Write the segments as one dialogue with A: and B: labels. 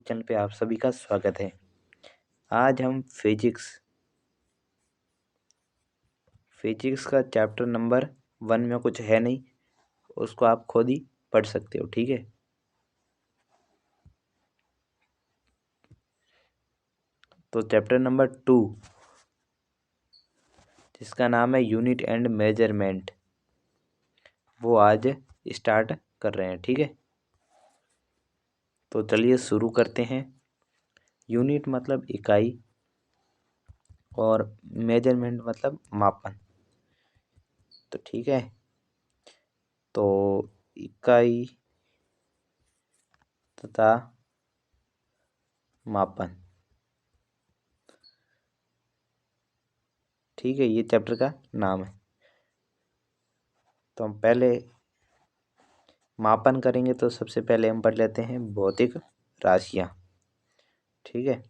A: Channel पे आप सभी का स्वागत है। आज हम फिजिक्स का चैप्टर नंबर 1 में कुछ है नहीं, उसको आप खुद ही पढ़ सकते हो, ठीक है। तो चैप्टर नंबर 2 जिसका नाम है यूनिट एंड मेजरमेंट, वो आज स्टार्ट कर रहे हैं, ठीक है। तो चलिए शुरू करते हैं। यूनिट मतलब इकाई और मेजरमेंट मतलब मापन, तो ठीक है। तो इकाई तथा मापन, ठीक है, ये चैप्टर का नाम है। तो हम पहले मापन करेंगे तो सबसे पहले हम पढ़ लेते हैं भौतिक राशियाँ, ठीक है।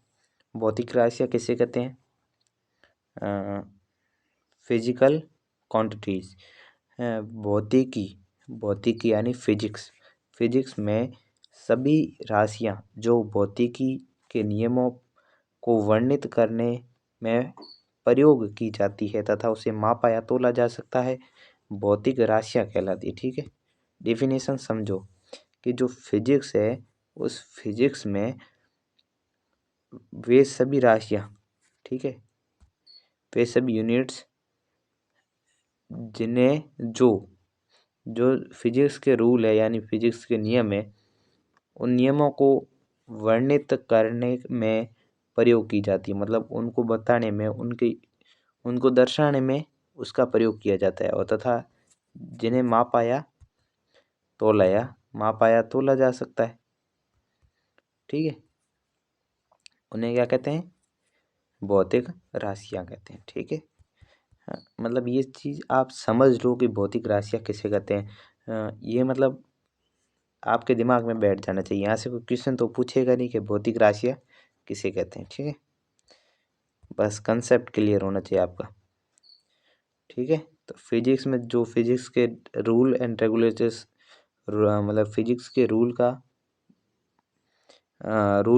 A: भौतिक राशियाँ किसे कहते हैं? Physical quantities. भौतिकी यानी फिजिक्स में सभी राशियाँ जो भौतिकी के नियमों को वर्णित करने में प्रयोग की जाती है तथा उसे मापा या तोला जा सकता है, भौतिक राशियाँ कहलाती है, ठीक है। डेफिनेशन समझो कि जो फिजिक्स है उस फिजिक्स में वे सभी राशियाँ, ठीक है, वे सभी यूनिट्स जिन्हें जो फिजिक्स के रूल है यानी फिजिक्स के नियम है, उन नियमों को वर्णित करने में प्रयोग की जाती है। मतलब उनको बताने में, उनको दर्शाने में उसका प्रयोग किया जाता है। और तथा जिन्हें मापा या तोला जा सकता है, ठीक है, उन्हें क्या कहते हैं? भौतिक राशियाँ कहते हैं, ठीक है। हाँ, मतलब ये चीज़ आप समझ लो कि भौतिक राशियाँ किसे कहते हैं। ये मतलब आपके दिमाग में बैठ जाना चाहिए। यहाँ से कोई क्वेश्चन तो पूछेगा नहीं कि भौतिक राशियाँ किसे कहते हैं, ठीक है। बस कंसेप्ट क्लियर होना चाहिए आपका, ठीक है। तो फिजिक्स में जो फिजिक्स के रूल एंड रेगुलेटर्स, मतलब फिजिक्स के रूल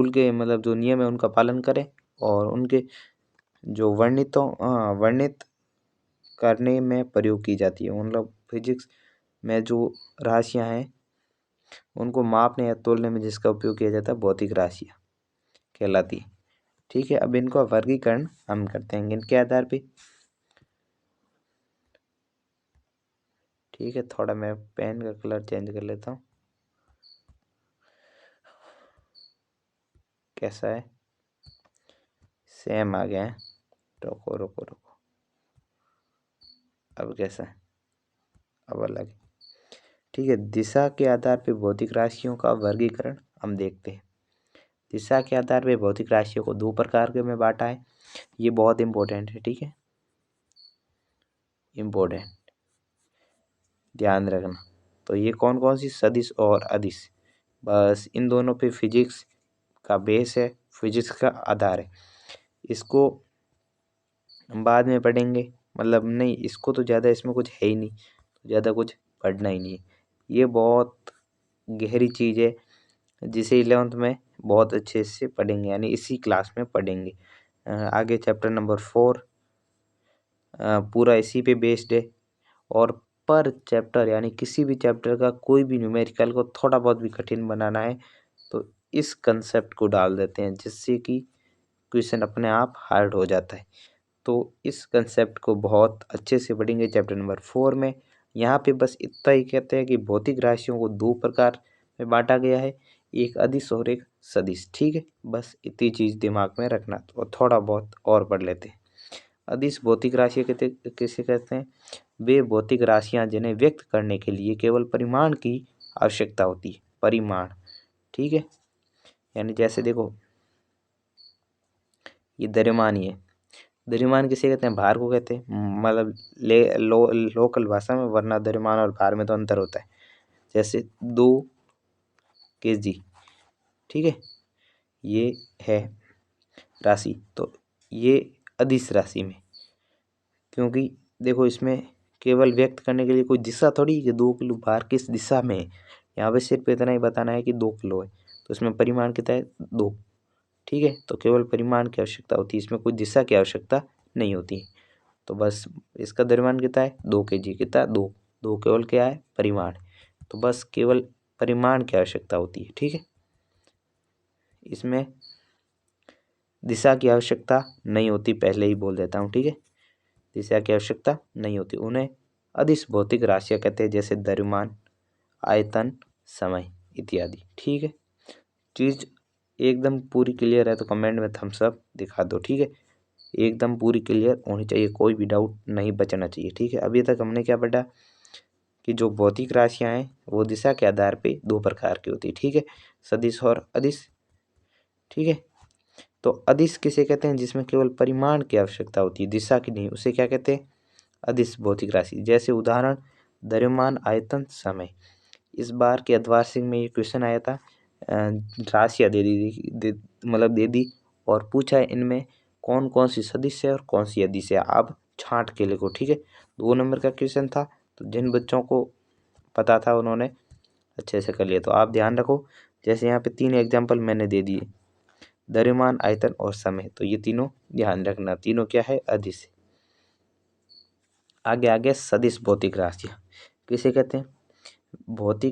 A: के मतलब जो नियम है उनका पालन करें और उनके जो वर्णित करने में प्रयोग की जाती है। मतलब फिजिक्स में जो राशियाँ हैं उनको मापने या तोलने में जिसका उपयोग किया जाता है, भौतिक राशियाँ कहलाती है, ठीक है। अब इनका वर्गीकरण हम करते हैं इनके आधार पे, ठीक है। थोड़ा मैं पेन का कलर चेंज कर लेता हूँ, कैसा है? सेम आ गया है। रुको रुको रुको, अब कैसा है? अब अलग है, ठीक है। दिशा के आधार पे भौतिक राशियों का वर्गीकरण हम देखते हैं। दिशा के आधार पे भौतिक राशियों को दो प्रकार के में बांटा है। ये बहुत इंपॉर्टेंट है, ठीक है, इम्पोर्टेंट, ध्यान रखना। तो ये कौन कौन सी? सदिश और अदिश। बस इन दोनों पे फिजिक्स का बेस है, फिजिक्स का आधार है। इसको हम बाद में पढ़ेंगे, मतलब नहीं, इसको तो ज़्यादा, इसमें कुछ है ही नहीं, तो ज़्यादा कुछ पढ़ना ही नहीं है। ये बहुत गहरी चीज़ है जिसे 11th में बहुत अच्छे से पढ़ेंगे, यानी इसी क्लास में पढ़ेंगे। आगे चैप्टर नंबर 4 पूरा इसी पे बेस्ड है। और पर चैप्टर यानी किसी भी चैप्टर का कोई भी न्यूमेरिकल को थोड़ा बहुत भी कठिन बनाना है तो इस कंसेप्ट को डाल देते हैं, जिससे कि क्वेश्चन अपने आप हार्ड हो जाता है। तो इस कंसेप्ट को बहुत अच्छे से पढ़ेंगे चैप्टर नंबर 4 में। यहाँ पे बस इतना ही कहते हैं कि भौतिक राशियों को दो प्रकार में बांटा गया है, एक अदिश और एक सदिश, ठीक है। बस इतनी चीज़ दिमाग में रखना, तो थोड़ा बहुत और पढ़ लेते हैं। अदिश भौतिक राशि किसे कहते हैं? वे भौतिक राशियाँ जिन्हें व्यक्त करने के लिए केवल परिमाण की आवश्यकता होती है, परिमाण, ठीक है। यानी जैसे देखो, ये द्रव्यमान ही है। द्रव्यमान किसे कहते हैं? भार को कहते हैं, मतलब लोकल भाषा में, वरना द्रव्यमान और भार में तो अंतर होता है। जैसे 2 kg, ठीक है, ये है राशि, तो ये अदिश राशि में, क्योंकि देखो इसमें केवल व्यक्त करने के लिए कोई दिशा थोड़ी कि 2 किलो भार किस दिशा में है, यहाँ पे सिर्फ इतना ही बताना है कि 2 किलो है, तो इसमें परिमाण कितना है 2, ठीक है। तो केवल परिमाण की आवश्यकता होती है, इसमें कोई दिशा की आवश्यकता नहीं होती। तो बस इसका द्रव्यमान कितना है 2 kg, कितना 2, 2 केवल क्या है परिमाण, तो बस केवल परिमाण की आवश्यकता होती है, ठीक है। इसमें दिशा की आवश्यकता नहीं होती, पहले ही बोल देता हूँ, ठीक है। दिशा की आवश्यकता नहीं होती, उन्हें अदिश भौतिक राशियाँ कहते हैं, जैसे द्रव्यमान, आयतन, समय इत्यादि, ठीक है। चीज एकदम पूरी क्लियर है तो कमेंट में थम्स अप दिखा दो, ठीक है। एकदम पूरी क्लियर होनी चाहिए, कोई भी डाउट नहीं बचना चाहिए, ठीक है। अभी तक हमने क्या पढ़ा कि जो भौतिक राशियां हैं वो दिशा के आधार पे 2 प्रकार की होती है, ठीक है, सदिश और अदिश, ठीक है। तो अदिश किसे कहते हैं, जिसमें केवल परिमाण की आवश्यकता होती है, दिशा की नहीं, उसे क्या कहते हैं अदिश भौतिक राशि। जैसे उदाहरण द्रव्यमान, आयतन, समय। इस बार के अर्धवार्षिक में ये क्वेश्चन आया था, राशियाँ मतलब दे दी और पूछा है इनमें कौन कौन सी सदिश है और कौन सी अदिश है, आप छांट के लिखो, ठीक है। 2 नंबर का क्वेश्चन था, तो जिन बच्चों को पता था उन्होंने अच्छे से कर लिया। तो आप ध्यान रखो, जैसे यहाँ पे 3 एग्जाम्पल मैंने दे दिए, द्रव्यमान, आयतन और समय, तो ये तीनों ध्यान रखना, तीनों क्या है अदिश। आगे आगे सदिश भौतिक राशियाँ किसे कहते हैं,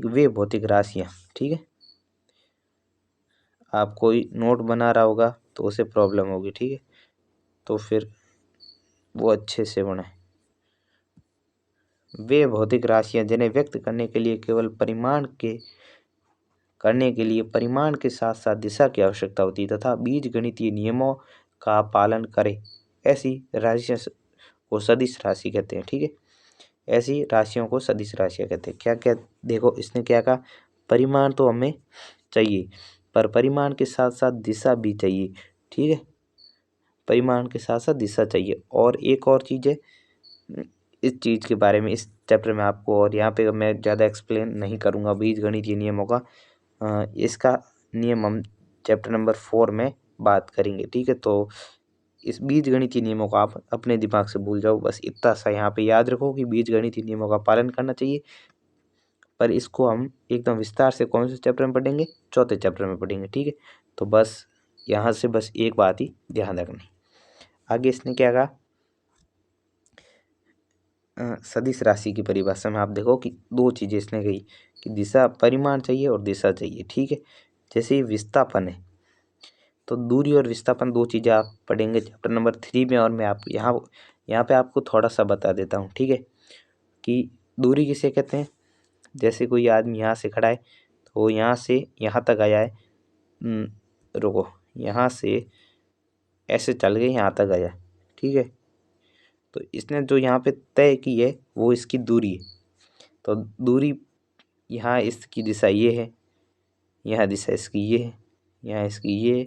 A: वे भौतिक राशियाँ, ठीक है। आप कोई नोट बना रहा होगा तो उसे प्रॉब्लम होगी, ठीक है, तो फिर वो अच्छे से बनाए। वे भौतिक राशियाँ जिन्हें व्यक्त करने के लिए परिमाण के साथ साथ दिशा की आवश्यकता होती है तथा बीज गणितीय नियमों का पालन करे, ऐसी राशियों को सदिश राशि कहते हैं, ठीक है। ऐसी राशियों को सदिश राशियाँ कहते हैं। क्या क्या देखो, इसने क्या कहा, परिमाण तो हमें चाहिए पर परिमाण के साथ साथ दिशा भी चाहिए, ठीक है। परिमाण के साथ साथ दिशा चाहिए। और एक और चीज़ है, इस चीज़ के बारे में इस चैप्टर में आपको, और यहाँ पे मैं ज़्यादा एक्सप्लेन नहीं करूँगा बीज गणितीय नियमों का, इसका नियम हम चैप्टर नंबर 4 में बात करेंगे, ठीक है। तो इस बीज गणितीय नियमों को आप अपने दिमाग से भूल जाओ, बस इतना सा यहाँ पे याद रखो कि बीज गणितीय नियमों का पालन करना चाहिए। पर इसको हम एकदम विस्तार से कौन से चैप्टर में पढ़ेंगे, चौथे चैप्टर में पढ़ेंगे, ठीक है। तो बस यहाँ से बस एक बात ही ध्यान रखनी। आगे इसने क्या कहा, सदिश राशि की परिभाषा में आप देखो कि 2 चीज़ें इसने कही कि दिशा, परिमाण चाहिए और दिशा चाहिए, ठीक है। जैसे विस्थापन है तो दूरी और विस्थापन 2 चीज़ें आप पढ़ेंगे चैप्टर नंबर 3 में, और मैं आप यहाँ पे आपको थोड़ा सा बता देता हूँ, ठीक है, कि दूरी किसे कहते हैं। जैसे कोई आदमी यहाँ से खड़ा है तो यहाँ से यहाँ तक आया है, रुको, यहाँ से ऐसे चल गए यहाँ तक आया, ठीक है। तो इसने जो यहाँ पे तय की है वो इसकी दूरी है। तो दूरी, यहाँ इसकी दिशा ये है, यहाँ दिशा इसकी ये है, यहाँ इसकी ये है,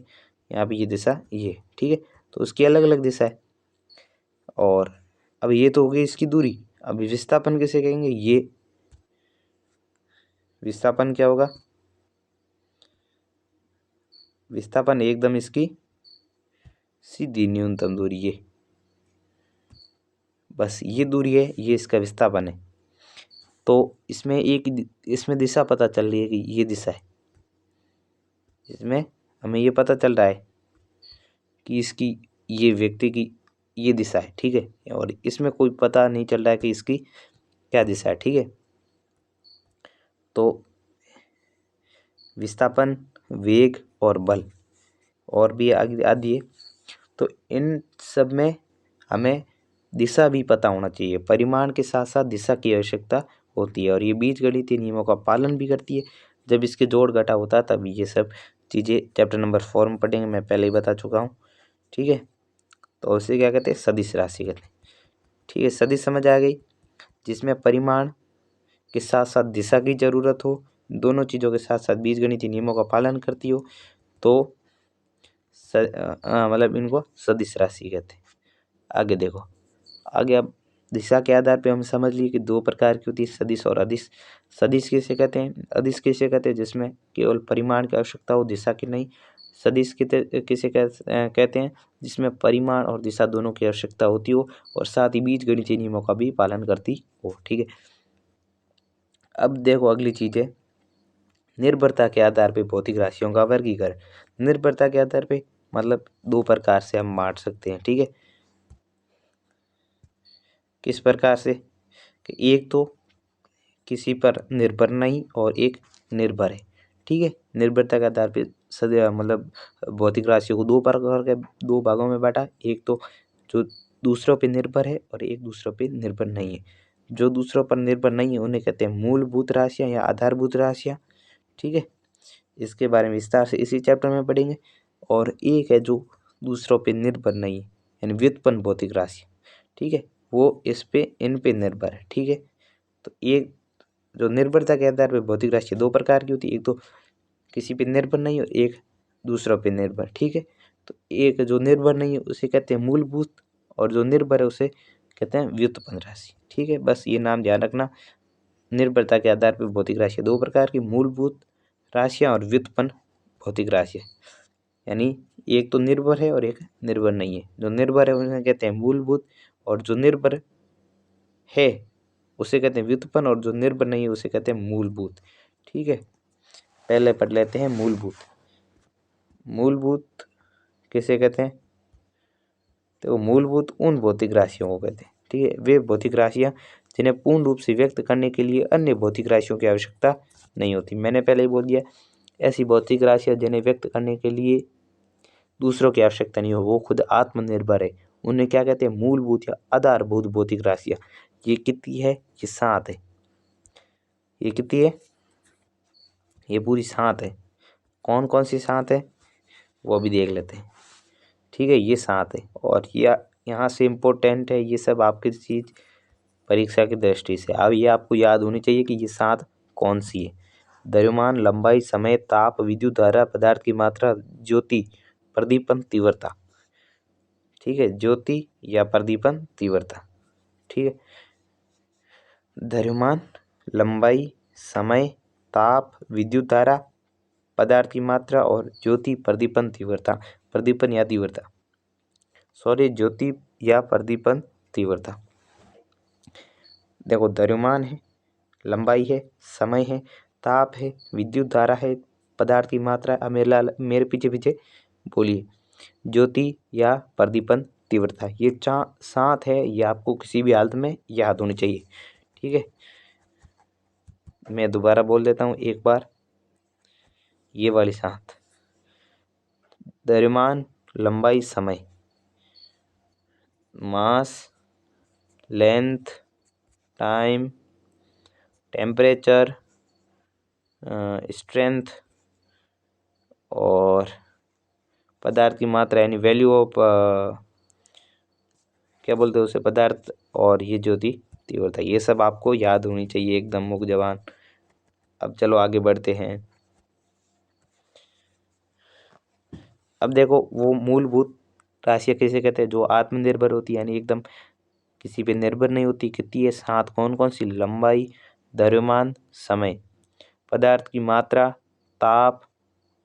A: यहाँ पे ये दिशा ये है, ठीक है। तो उसकी अलग अलग दिशा है। और अब ये तो हो गई इसकी दूरी। अब विस्थापन किसे कहेंगे, ये विस्थापन क्या होगा, विस्थापन एकदम इसकी सीधी न्यूनतम दूरी, ये बस ये दूरी है, ये इसका विस्थापन है। तो इसमें दिशा पता चल रही है कि ये दिशा है, इसमें हमें ये पता चल रहा है कि इसकी, ये व्यक्ति की ये दिशा है, ठीक है। और इसमें कोई पता नहीं चल रहा है कि इसकी क्या दिशा है, ठीक है। तो विस्थापन, वेग और बल और भी आगे आदि है, तो इन सब में हमें दिशा भी पता होना चाहिए। परिमाण के साथ साथ दिशा की आवश्यकता होती है और ये बीजगणितीय नियमों का पालन भी करती है। जब इसके जोड़ घटा होता है तब ये सब चीज़ें चैप्टर नंबर 4 में पढ़ेंगे, मैं पहले ही बता चुका हूँ, ठीक है। तो उसे क्या कहते हैं, सदिश राशि कहते हैं, ठीक है। सदिश समझ आ गई, जिसमें परिमाण के साथ साथ दिशा की जरूरत हो, दोनों चीज़ों के साथ साथ बीजगणितीय नियमों का पालन करती हो, तो मतलब इनको सदिश राशि कहते हैं। आगे देखो, आगे अब दिशा के आधार पे हम समझ लिए कि 2 प्रकार की होती है, सदिश और अदिश। सदिश किसे कहते हैं, अदिश किसे कहते हैं, जिसमें केवल परिमाण की आवश्यकता हो, दिशा की नहीं। सदिश किसे कहते हैं, जिसमें परिमाण और दिशा दोनों की आवश्यकता होती हो और साथ ही बीज गणितीय नियमों का भी पालन करती हो, ठीक है। अब देखो अगली चीज़ है निर्भरता के आधार पे भौतिक राशियों का वर्गीकरण। निर्भरता के आधार पे मतलब दो प्रकार से हम बांट सकते हैं, ठीक है। किस प्रकार से कि एक तो किसी पर निर्भर नहीं और एक निर्भर है, ठीक है। निर्भरता के आधार पे सदैव मतलब भौतिक राशियों को दो प्रकार के दो भागों में बांटा। एक तो जो दूसरों पे निर्भर है और एक दूसरों पे निर्भर नहीं है। जो दूसरों पर निर्भर नहीं है उन्हें कहते हैं मूलभूत राशियां या आधारभूत राशियां, ठीक है। इसके बारे में विस्तार से इसी चैप्टर में पढ़ेंगे। और एक है जो दूसरों पे निर्भर नहीं है यानी व्युत्पन्न भौतिक राशि, ठीक है, वो इस पे इन पे निर्भर है, ठीक है। तो एक जो निर्भरता के आधार पे भौतिक राशि दो प्रकार की होती है, एक तो किसी पे निर्भर नहीं और एक दूसरों पे निर्भर, ठीक है। तो एक जो निर्भर नहीं है उसे कहते हैं मूलभूत और जो निर्भर है उसे कहते हैं व्युत्पन्न राशि, ठीक है। बस ये नाम ध्यान रखना। निर्भरता के आधार पर भौतिक राशि दो प्रकार की, मूलभूत राशियां और व्युत्पन्न भौतिक राशियां। यानी एक तो निर्भर है और एक निर्भर नहीं है। जो निर्भर है उन्हें कहते हैं मूलभूत और जो निर्भर है उसे कहते हैं व्युत्पन्न और जो निर्भर नहीं है उसे कहते हैं मूलभूत, ठीक है। पहले पढ़ लेते हैं मूलभूत। मूलभूत किसे कहते हैं? तो मूलभूत उन भौतिक राशियों को कहते हैं, ठीक है। वे भौतिक राशियां जिन्हें पूर्ण रूप से व्यक्त करने के लिए अन्य भौतिक राशियों की आवश्यकता नहीं होती। मैंने पहले ही बोल दिया, ऐसी भौतिक राशियां जिन्हें व्यक्त करने के लिए दूसरों की आवश्यकता नहीं हो, वो खुद आत्मनिर्भर है, उन्हें क्या कहते हैं? मूलभूत या आधारभूत भौतिक राशियां। ये कितनी है? ये 7 है। ये कितनी है? ये पूरी 7 है। कौन कौन सी 7 है वो भी देख लेते हैं, ठीक है। ये 7 है और ये यहाँ से इम्पोर्टेंट है, ये सब आपकी चीज़ परीक्षा की दृष्टि से। अब ये आपको याद होनी चाहिए कि ये 7 कौन सी है। द्रव्यमान, लंबाई, समय, ताप, विद्युत धारा, पदार्थ की मात्रा, ज्योति, प्रदीपन, तीव्रता, ठीक है। ज्योति या प्रदीपन, तीव्रता, ठीक है। द्रव्यमान, लंबाई, समय, ताप, विद्युत धारा, पदार्थ की मात्रा और ज्योति, प्रदीपन, तीव्रता। प्रदीपन या तीव्रता, सॉरी, ज्योति या प्रदीपन, तीव्रता। देखो, द्रव्यमान है, लंबाई है, समय है, ताप है, विद्युत धारा है, पदार्थ की मात्रा। अब मेरे पीछे पीछे बोलिए। ज्योति या प्रदीपन, तीव्रता, ये 7 है। ये आपको किसी भी हालत में याद होनी चाहिए, ठीक है। मैं दोबारा बोल देता हूँ एक बार, ये वाली 7: द्रव्यमान, लंबाई, समय, मास, लेंथ, टाइम, टेम्परेचर, स्ट्रेंथ और पदार्थ की मात्रा यानी वैल्यू ऑफ क्या बोलते हैं उसे, पदार्थ, और ये ज्योति, तीव्रता। ये सब आपको याद होनी चाहिए एकदम मुख जबान। अब चलो आगे बढ़ते हैं। अब देखो, वो मूलभूत राशियाँ किसे कहते हैं? जो आत्मनिर्भर होती है यानी एकदम किसी पे निर्भर नहीं होती। कितनी है? 7। कौन कौन सी? लंबाई, द्रव्यमान, समय, पदार्थ की मात्रा, ताप,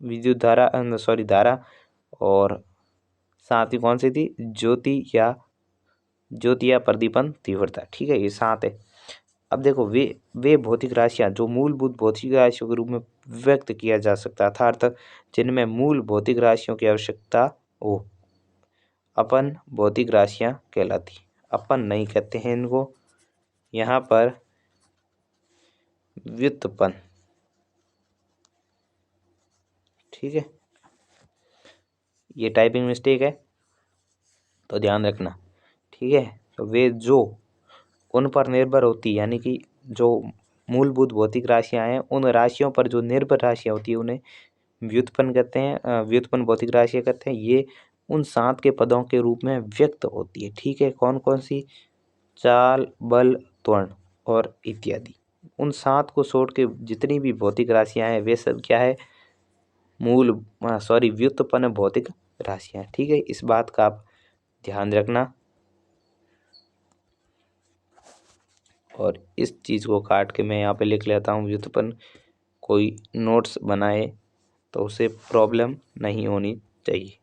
A: विद्युत धारा, सॉरी धारा, और साथ ही कौन सी थी? ज्योति या प्रदीपन, तीव्रता, ठीक है। ये 7 है। अब देखो, वे भौतिक राशियां जो मूलभूत भौतिक राशियों के रूप में व्यक्त किया जा सकता था, अर्थात जिनमें मूल भौतिक राशियों की आवश्यकता हो, अपन भौतिक राशियां कहलाती। अपन नहीं कहते हैं इनको, यहाँ पर व्युत्पन्न, ठीक है। ये टाइपिंग मिस्टेक है तो ध्यान रखना, ठीक है। तो वे जो उन पर निर्भर होती यानी कि जो मूलभूत भौतिक राशियां हैं, उन राशियों पर जो निर्भर राशियां होती है उन्हें व्युत्पन्न कहते हैं, व्युत्पन्न भौतिक राशियां कहते हैं। ये उन 7 के पदों के रूप में व्यक्त होती है, ठीक है। कौन कौन सी? चाल, बल, त्वरण और इत्यादि। उन 7 को छोड़ के जितनी भी भौतिक राशियां हैं वे सब क्या है? व्युत्पन्न भौतिक राशियां, ठीक है। इस बात का आप ध्यान रखना। और इस चीज़ को काट के मैं यहाँ पे लिख लेता हूँ व्युत्पन्न। कोई नोट्स बनाए तो उसे प्रॉब्लम नहीं होनी चाहिए।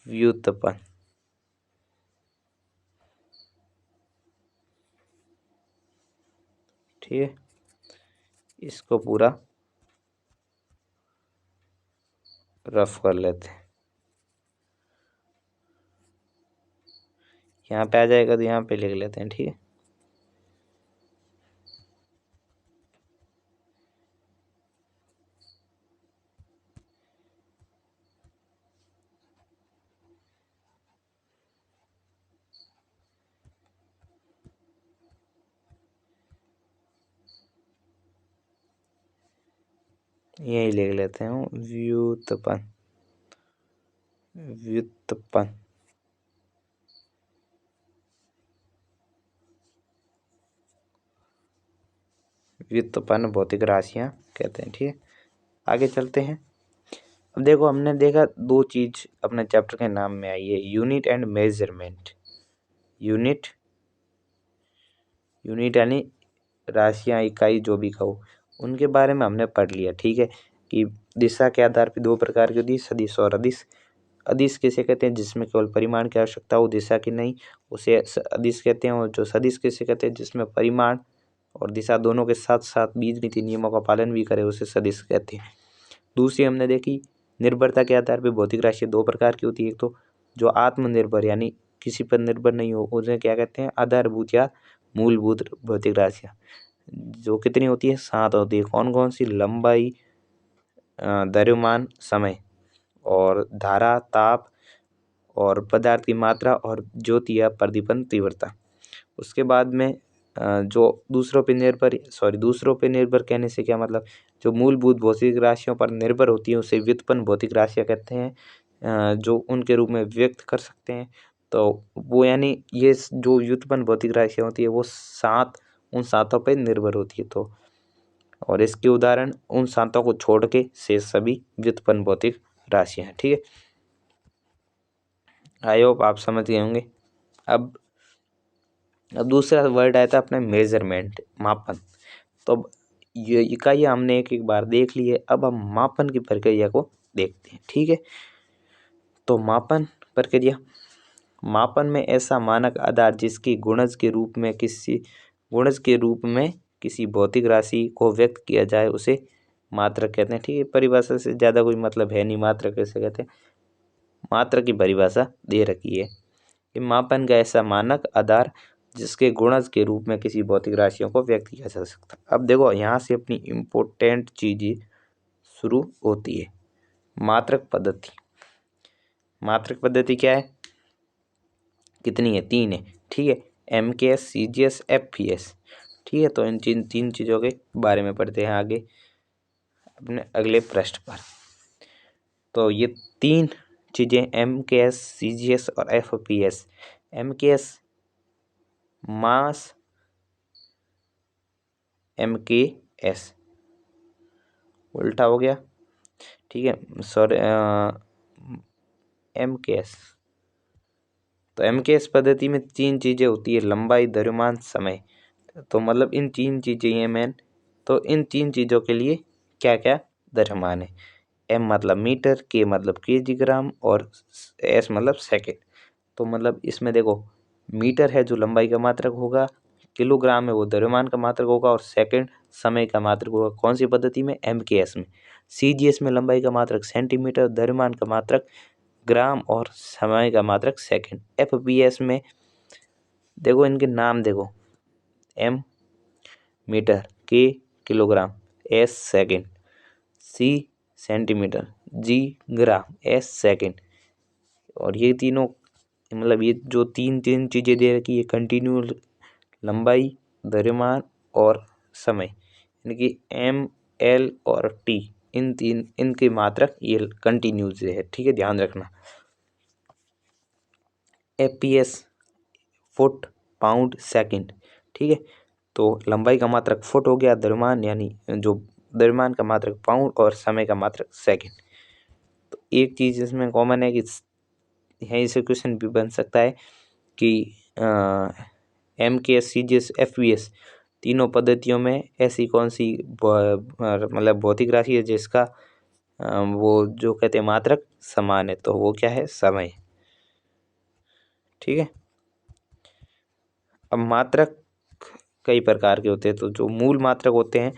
A: व्युत्पन्न, ठीक है। इसको पूरा रफ कर लेते हैं। यहाँ पे आ जाएगा तो यहाँ पे लिख लेते हैं, ठीक है। यही लिख लेते हैं व्युत्पन्न। व्युत्पन्न व्युत्पन्न भौतिक राशियां कहते हैं, ठीक है। आगे चलते हैं। अब देखो, हमने देखा दो चीज अपने चैप्टर के नाम में आई है, unit and measurement. Unit unit यानी राशियां, इकाई, जो भी कहो, उनके बारे में हमने पढ़ लिया, ठीक है। कि दिशा के आधार पर दो प्रकार की होती है, सदिश और अदिश। अदिश किसे कहते हैं? जिसमें केवल परिमाण की आवश्यकता हो, दिशा की नहीं, उसे अदिश कहते हैं। और जो सदिश किसे कहते हैं? जिसमें परिमाण और दिशा दोनों के साथ साथ बीजगणितीय नियमों का पालन भी करे, उसे सदिश कहते हैं। दूसरी हमने देखी, निर्भरता के आधार पर भौतिक राशि दो प्रकार की होती है। एक तो जो आत्मनिर्भर यानी किसी पर निर्भर नहीं हो, उन्हें क्या कहते हैं? आधारभूत या मूलभूत भौतिक राशियाँ। जो कितनी होती है? 7 होती है। कौन कौन सी? लंबाई, द्रव्यमान, समय, और धारा, ताप, और पदार्थ की मात्रा, और ज्योति या प्रदीपन तीव्रता। उसके बाद में जो दूसरों पे निर्भर कहने से क्या मतलब? जो मूलभूत भौतिक राशियों पर निर्भर होती है उसे व्युत्पन्न भौतिक राशियाँ कहते हैं, जो उनके रूप में व्यक्त कर सकते हैं। तो वो यानी ये जो व्युत्पन्न भौतिक राशियाँ होती है वो उन सातों पे निर्भर होती है। तो और इसके उदाहरण उन सातों को छोड़ के शेष सभी व्युत्पन्न भौतिक राशियाँ हैं, ठीक है। आई होप आप समझ गए होंगे। अब दूसरा वर्ड आया था अपने मेजरमेंट, मापन। तो अब ये इकाई हमने एक एक बार देख ली है, अब हम मापन की प्रक्रिया को देखते हैं, ठीक है। तो मापन प्रक्रिया, मापन में ऐसा मानक आधार जिसकी गुणज के रूप में किसी भौतिक राशि को व्यक्त किया जाए उसे मात्रक कहते हैं, ठीक है। परिभाषा से ज़्यादा कोई मतलब है नहीं, मात्रक कैसे कहते हैं, मात्रक की परिभाषा दे रखी है कि मापन का ऐसा मानक आधार जिसके गुणज के रूप में किसी भौतिक राशियों को व्यक्त किया जा सकता है। अब देखो, यहाँ से अपनी इम्पोर्टेंट चीज़ें शुरू होती है। मात्रक पद्धति। मात्रक पद्धति क्या है? कितनी है? 3 है, ठीक है। MKS, CGS, FPS, ठीक है। तो इन तीन चीज़ों के बारे में पढ़ते हैं आगे अपने अगले पृष्ठ पर। तो ये 3 चीज़ें MKS, CGS और FPS। MKS मास, MKS उल्टा हो गया, ठीक है, सॉरी, MKS। तो MKS पद्धति में 3 चीज़ें होती है, लंबाई, द्रव्यमान, समय। तो मतलब इन 3 चीज़ें ये मेन। तो इन 3 चीज़ों के लिए क्या क्या द्रव्यमान है? M मतलब मीटर, K मतलब किलोग्राम, और S मतलब सेकेंड। तो मतलब इसमें देखो, मीटर है जो लंबाई का मात्रक होगा, किलोग्राम है वो द्रव्यमान का मात्रक होगा, और सेकंड समय का मात्रक होगा। कौन सी पद्धति में? MKS में। CGS में लंबाई का मात्रक सेंटीमीटर, द्रव्यमान का मात्रक ग्राम, और समय का मात्रक सेकंड। FPS में देखो, इनके नाम देखो, M metre, K kilogram, S second, C centimetre, G gram, S second. और ये तीनों मतलब ये जो तीन तीन चीज़ें दे रखी है, कंटिन्यू लंबाई, द्रव्यमान और समय, यानी कि M, L और T, इनके मात्रक ये कंटिन्यूज है, ठीक है, ध्यान रखना। FPS फुट, पाउंड, सेकंड, ठीक है। तो लंबाई का मात्रक फुट हो गया, द्रव्यमान यानी जो द्रव्यमान का मात्रक पाउंड, और समय का मात्रक सेकंड। तो एक चीज़ इसमें कॉमन है कि यहीं से क्वेश्चन भी बन सकता है कि MKS, CGS, FPS तीनों पद्धतियों में ऐसी कौन सी मतलब भौतिक राशि है जिसका वो जो कहते हैं मात्रक समान है? तो वो क्या है? समय, ठीक है। अब मात्रक कई प्रकार के होते हैं। तो जो मूल मात्रक होते हैं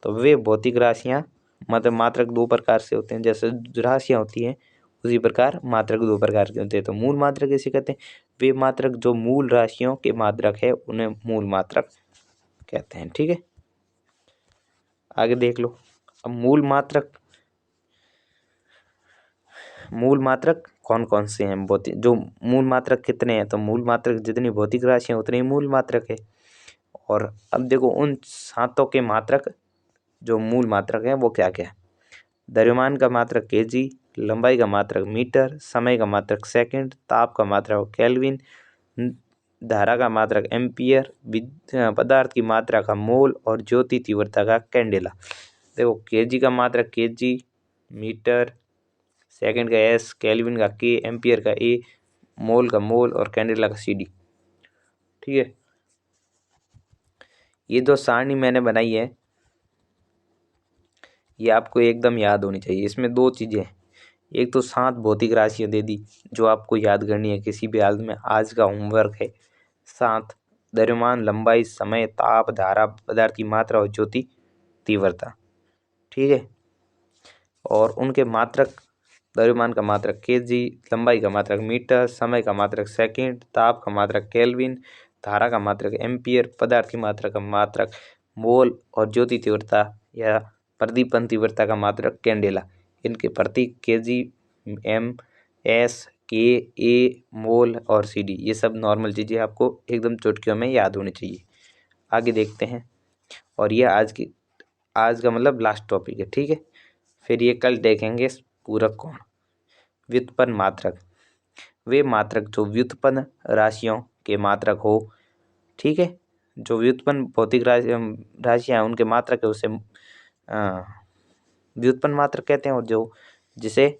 A: तो वे भौतिक राशियाँ मतलब मात्रक दो प्रकार से होते हैं, जैसे राशियाँ होती हैं उसी प्रकार मात्रक दो प्रकार के होते हैं। तो मूल मात्रक किसे कहते हैं? वे मात्रक जो मूल राशियों के मात्रक है उन्हें मूल मात्रक कहते हैं। ठीक है, आगे देख लो। अब मूल मात्रक कौन कौन से हैं? भौतिक जो मूल मात्रक कितने हैं? तो मूल मात्रक जितनी भौतिक राशियाँ उतनी ही मूल मात्रक है। और अब देखो उन सातों के मात्रक जो मूल मात्रक हैं वो क्या क्या है? द्रव्यमान का मात्रक केजी, लंबाई का मात्रक मीटर, समय का मात्रक सेकंड, ताप का मात्रक केल्विन, धारा का मात्रक एम्पियर, पदार्थ की मात्रा का मोल और ज्योति तीव्रता का कैंडेला। देखो केजी का मात्रक केजी, मीटर, सेकंड का एस, केल्विन का के, एम्पियर का ए, मोल का मोल और कैंडेला का सीडी। ठीक है, ये जो सारणी मैंने बनाई है ये आपको एकदम याद होनी चाहिए। इसमें दो चीजें हैं, एक तो 7 भौतिक राशियां दे दी जो आपको याद करनी है किसी भी हालत में, आज का होमवर्क है। 7 द्रव्यमान, लंबाई, समय, ताप, धारा, पदार्थ की मात्रा और ज्योति तीव्रता। ठीक है, और उनके मात्रक, द्रव्यमान का मात्रक केजी, लंबाई का मात्रक मीटर, समय का मात्रक सेकंड, ताप का मात्रक केल्विन, धारा का मात्रक एम्पियर, पदार्थ की मात्रा का मात्रक मोल और ज्योति तीव्रता या प्रदीपन तीव्रता का मात्रक कैंडेला। इनके प्रतीक केजी, एम, एस, के, ए, मोल और सीडी, ये सब नॉर्मल चीज़ें आपको एकदम चुटकियों में याद होनी चाहिए। आगे देखते हैं, और ये आज का मतलब लास्ट टॉपिक है। ठीक है, फिर ये कल देखेंगे पूरक कोण। व्युत्पन्न मात्रक, वे मात्रक जो व्युत्पन्न राशियों के मात्रक हो। ठीक है, जो व्युत्पन्न भौतिक राशियाँ हैं उनके मात्रक है उसे व्युत्पन्न मात्रक कहते हैं, और जो जिसे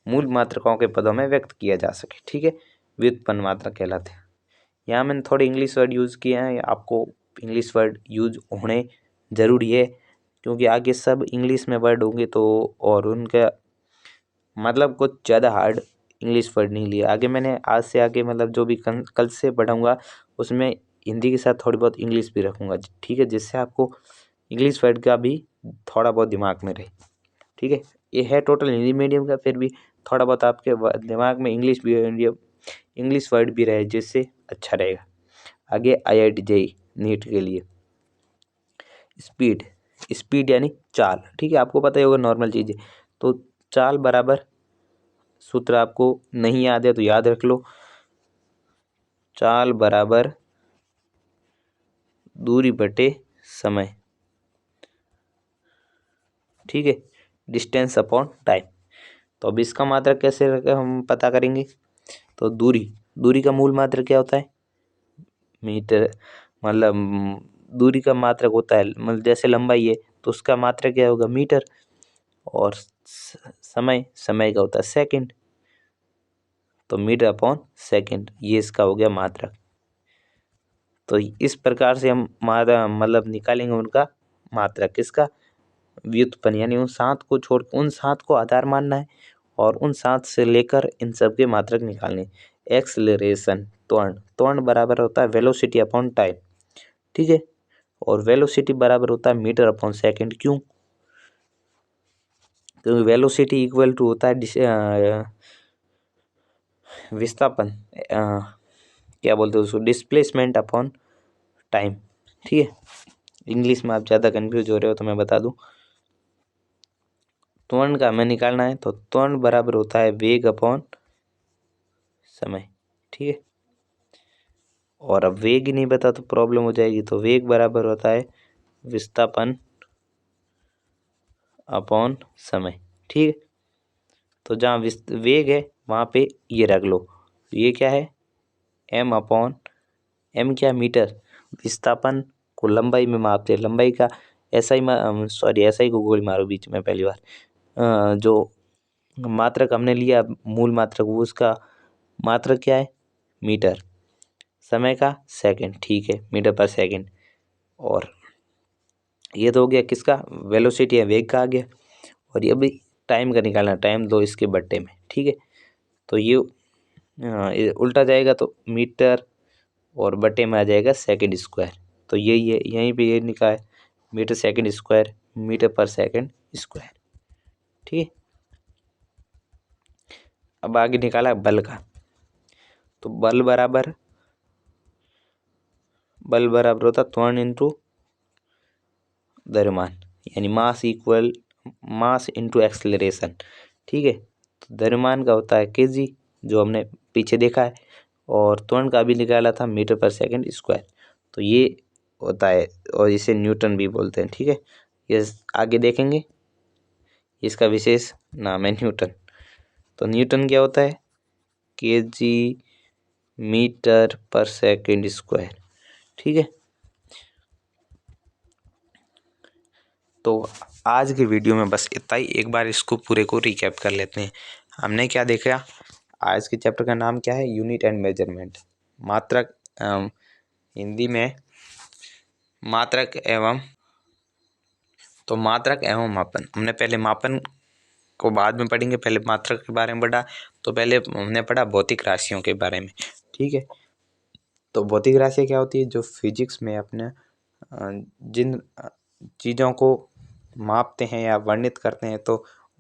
A: मूल मात्रकों के पदों में व्यक्त किया जा सके। ठीक है, व्युत्पन्न मात्रक कहलाते हैं। यहाँ मैंने थोड़े इंग्लिश वर्ड यूज़ किए हैं, आपको इंग्लिश वर्ड यूज होने ज़रूरी है क्योंकि आगे सब इंग्लिश में वर्ड होंगे, तो और उनका मतलब कुछ ज़्यादा हार्ड इंग्लिश वर्ड नहीं लिया। आगे मैंने आज से आगे मतलब जो भी कल से पढ़ाऊँगा उसमें हिंदी के साथ थोड़ी बहुत इंग्लिश भी रखूँगा। ठीक है, जिससे आपको इंग्लिश वर्ड का भी थोड़ा बहुत दिमाग में रहे। ठीक है, ये है टोटल हिंदी मीडियम का, फिर भी थोड़ा बहुत आपके दिमाग में इंग्लिश वर्ड भी रहे जिससे अच्छा रहेगा आगे IIT JEE नीट के लिए। स्पीड यानी चाल। ठीक है, आपको पता ही होगा नॉर्मल चीज़ें। तो चाल बराबर, सूत्र आपको नहीं याद है तो याद रख लो, चाल बराबर दूरी बटे समय। ठीक है, डिस्टेंस अपॉन टाइम। तो अब इसका मात्रक कैसे हम पता करेंगे? तो दूरी का मूल मात्रक क्या होता है? मीटर। मतलब दूरी का मात्रक होता है, मतलब जैसे लंबाई है तो उसका मात्रक क्या होगा? मीटर। और समय का होता है सेकंड, तो मीटर अपॉन सेकंड, ये इसका हो गया मात्रक। तो इस प्रकार से हम मतलब निकालेंगे उनका मात्रक, किसका? व्युत्पन्न, यानी उन 7 को छोड़, उन 7 को आधार मानना है और उन 7 से लेकर इन सब के मात्रक निकालने। एक्सेलरेशन, त्वरण बराबर होता है वेलोसिटी अपॉन टाइम। ठीक है, और वेलोसिटी बराबर होता है मीटर अपॉन सेकंड। क्यों? तो वेलोसिटी इक्वल टू होता है विस्थापन, क्या बोलते हैं उसको, डिस्प्लेसमेंट अपॉन टाइम। ठीक है, इंग्लिश में आप ज़्यादा कंफ्यूज हो रहे हो तो मैं बता दूं, त्वरण का हमें निकालना है तो त्वरण बराबर होता है वेग अपॉन समय। ठीक है, और अब वेग ही नहीं बता तो प्रॉब्लम हो जाएगी, तो वेग बराबर होता है विस्थापन अपॉन समय। ठीक है, तो जहाँ वेग है वहाँ पे ये रख लो, ये क्या है? एम अपॉन एम, क्या? मीटर। विस्थापन को लंबाई में मापते हैं, लंबाई का SI को गोली मारो बीच में पहली बार। जो मात्रक हमने लिया मूल मात्रक, वो उसका मात्रक क्या है? मीटर। समय का सेकंड। ठीक है, मीटर पर सेकंड। और ये तो हो गया किसका? वेलोसिटी है, वेग का आ गया। और ये भी टाइम का निकालना, टाइम दो इसके बट्टे में। ठीक है, तो ये उल्टा जाएगा तो मीटर और बटे में आ जाएगा सेकंड स्क्वायर। तो यही है, यहीं पे ये लिखा है मीटर सेकंड स्क्वायर, मीटर पर सेकंड स्क्वायर। ठीक है, अब आगे निकाला बल का, तो बल बराबर होता त्वरण इंटू द्रव्यमान, यानी मास इंटू एक्सेलरेशन। ठीक है, तो द्रव्यमान का होता है केजी, जो हमने पीछे देखा है, और त्वरण का भी निकाला था मीटर पर सेकंड स्क्वायर, तो ये होता है, और इसे न्यूटन भी बोलते हैं। ठीक है, ये आगे देखेंगे, इसका विशेष नाम है न्यूटन। तो न्यूटन क्या होता है, केजी मीटर पर सेकंड स्क्वायर। ठीक है, तो आज की वीडियो में बस इतना ही। एक बार इसको पूरे को रिकैप कर लेते हैं। हमने क्या देखा, आज के चैप्टर का नाम क्या है, यूनिट एंड मेजरमेंट, मात्रक, हिंदी में मात्रक एवं, तो मात्रक एवं मापन। हमने पहले मापन को बाद में पढ़ेंगे, पहले मात्रक के बारे में पढ़ा। तो पहले हमने पढ़ा भौतिक राशियों के बारे में। ठीक है, तो भौतिक राशियाँ क्या होती है, जो फिजिक्स में अपने जिन चीज़ों को मापते हैं या वर्णित करते हैं, तो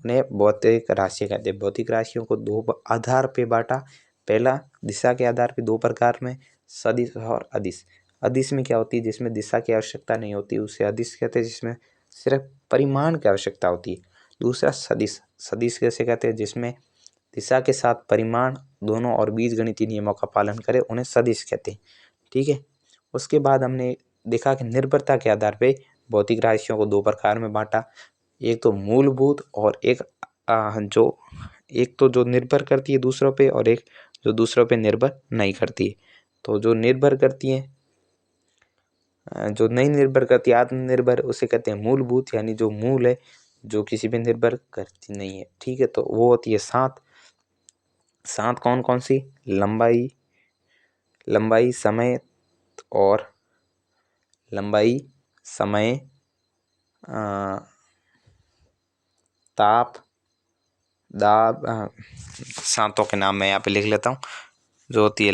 A: उन्हें भौतिक राशि कहते हैं। भौतिक राशियों को दो आधार पे बांटा। पहला, दिशा के आधार पे दो प्रकार में, सदिश और अदिश। अदिश में क्या होती है, जिसमें दिशा की आवश्यकता नहीं होती, उसे अदिश कहते हैं, जिसमें सिर्फ परिमाण की आवश्यकता होती है। दूसरा सदिश, सदिश कैसे कहते हैं, जिसमें दिशा के साथ परिमाण दोनों और बीजगणितीय नियमों का पालन करें, उन्हें सदिश कहते हैं। ठीक है, उसके बाद हमने देखा कि निर्भरता के आधार पे भौतिक राशियों को दो प्रकार में बांटा। एक तो मूलभूत, और एक जो निर्भर करती है दूसरों पे, और एक जो दूसरों पे निर्भर नहीं करती है। तो जो निर्भर करती है, जो नहीं निर्भर करती, आत्मनिर्भर, उसे कहते हैं मूलभूत, यानी जो मूल है, जो किसी पे निर्भर करती नहीं है। ठीक है, तो वो होती है सात। सात कौन कौन सी, लंबाई समय, और लंबाई समय, ताप, दाब, सांतों के नाम मैं यहाँ पे लिख लेता हूँ, जो होती है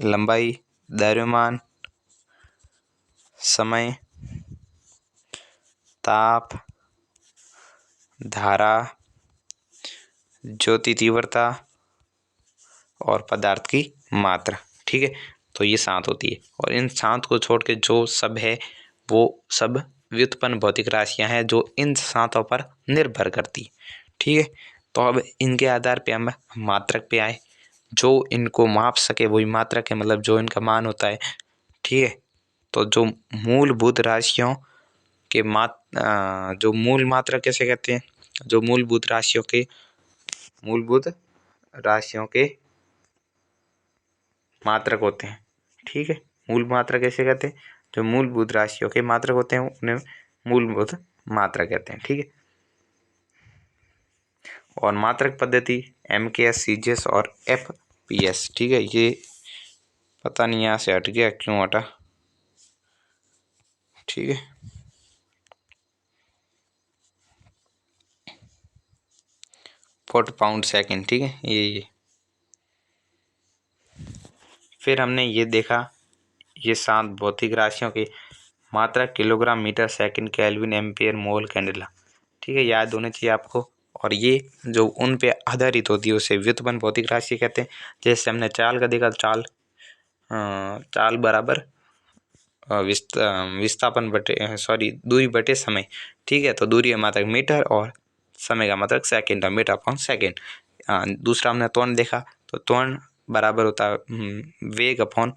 A: लंबाई, द्रव्यमान, समय, ताप, धारा, ज्योति तीव्रता, और पदार्थ की मात्रा। ठीक है, तो ये सात होती है, और इन सात को छोड़ के जो सब है, वो सब व्युत्पन्न भौतिक राशियां हैं, जो इन सातों पर निर्भर करती। ठीक है, तो अब इनके आधार पे हम मात्रक पे आए। जो इनको माप सके वही मात्रक है, मतलब जो इनका मान होता है। ठीक है, तो जो मूलभूत राशियों के जो मूल मात्रा कैसे कहते हैं, जो मूलभूत राशियों के मात्रक होते हैं। ठीक है, मूल मात्रा कैसे कहते हैं, जो मूलभूत राशियों के मात्रक होते हैं उन्हें मूलभूत मात्रा कहते हैं। ठीक है, और मात्रक पद्धति MKS, CGS और FPS। ठीक है, ये पता नहीं यहाँ से हट गया, क्यों हटा। ठीक है, फुट पाउंड सेकंड। ठीक है, ये फिर हमने ये देखा, ये सात भौतिक राशियों की मात्रा kilogram, metre, second, kelvin, ampere, mole, candela. ठीक है, याद होने चाहिए आपको। और ये जो उन पे आधारित होती है उसे व्युत्पन्न भौतिक राशि कहते हैं। जैसे हमने चाल का देखा, चाल बराबर विस्थापन बटे दूरी बटे समय। ठीक है, तो दूरी का मात्रक मीटर, और समय का मात्रक सेकंड, मीटर अपॉन सेकंड। दूसरा हमने त्वरण देखा, तो त्वरण बराबर होता है वेग अपॉन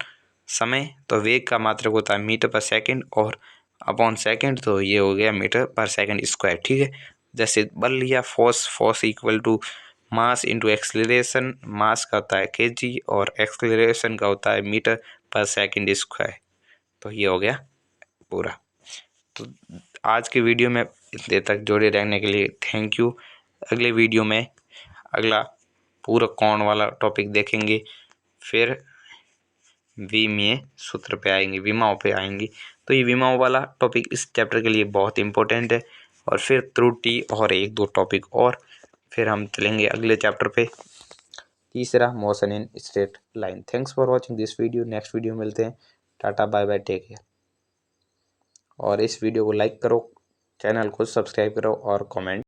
A: समय, तो वेग का मात्रक होता है मीटर पर सेकंड, और अपॉन सेकंड, तो ये हो गया मीटर पर सेकंड स्क्वायर। ठीक है, जैसे बल लिया, force equal to mass into acceleration. Mass का होता है केजी, और एक्सलेरेशन का होता है मीटर पर सेकंड स्क्वायर। तो ये हो गया पूरा। तो आज की वीडियो में इतने तक जुड़े रहने के लिए थैंक यू। अगले वीडियो में अगला पूरा कोण वाला टॉपिक देखेंगे, फिर विमीय सूत्र पे आएंगे, विमाओं पे आएंगे। तो ये विमाओं वाला टॉपिक इस चैप्टर के लिए बहुत इंपॉर्टेंट है। और फिर त्रुटि और एक दो टॉपिक, और फिर हम चलेंगे अगले चैप्टर पे, तीसरा motion in straight line. Thanks for watching this video. Next video मिलते हैं। Tata, bye bye, take care. और इस वीडियो को लाइक करो, चैनल को सब्सक्राइब करो और कमेंट